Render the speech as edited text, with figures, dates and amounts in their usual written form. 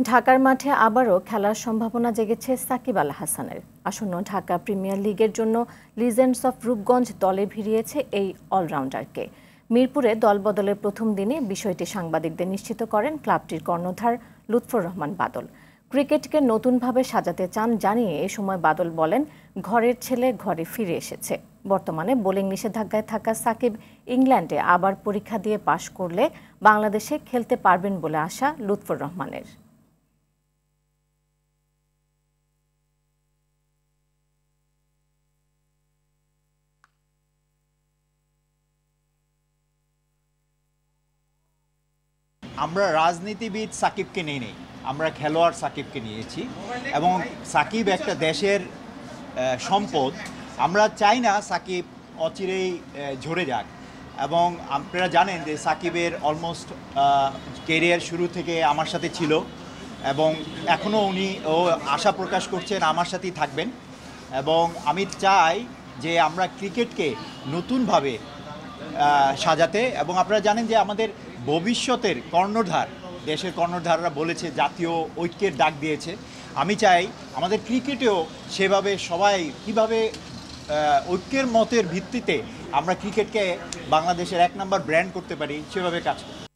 ঢাকার মাঠে আবারও খেলার সম্ভাবনা জেগেছে সাকিব আল হাসানের। আসন্ন ঢাকা প্রিমিয়ার লিগের জন্য লিজেন্ডস অফ রূপগঞ্জ দলে ভিড়িয়েছে এই অলরাউন্ডারকে। মিরপুরে দলবদলের প্রথম দিনে বিষয়টি সাংবাদিকদের নিশ্চিত করেন ক্লাবটির কর্ণধার লুৎফর রহমান বাদল। ক্রিকেটকে নতুনভাবে সাজাতে চান জানিয়ে এ সময় বাদল বলেন, ঘরের ছেলে ঘরে ফিরে এসেছে। বর্তমানে বোলিং নিষেধাজ্ঞায় থাকা সাকিব ইংল্যান্ডে আবার পরীক্ষা দিয়ে পাশ করলে বাংলাদেশে খেলতে পারবেন বলে আশা লুৎফর রহমানের। আমরা রাজনীতিবিদ সাকিবকে নিয়ে নেই, আমরা খেলোয়াড় সাকিবকে নিয়েছি এবং সাকিব একটা দেশের সম্পদ। আমরা চাই না সাকিব অচিরেই ঝরে যাক এবং আপনারা জানেন যে সাকিবের অলমোস্ট কেরিয়ার শুরু থেকে আমার সাথে ছিল এবং এখনও ও আশা প্রকাশ করছেন আমার সাথেই থাকবেন এবং আমি চাই যে আমরা ক্রিকেটকে নতুনভাবে সাজাতে। এবং আপনারা জানেন যে আমাদের ভবিষ্যতের কর্ণধার, দেশের কর্ণধাররা বলেছে জাতীয় ঐক্যের ডাক দিয়েছে। আমি চাই আমাদের ক্রিকেটেও সেভাবে সবাই কীভাবে ঐক্যের মতের ভিত্তিতে আমরা ক্রিকেটকে বাংলাদেশের 1 নম্বর ব্র্যান্ড করতে পারি সেভাবে কাজ করি।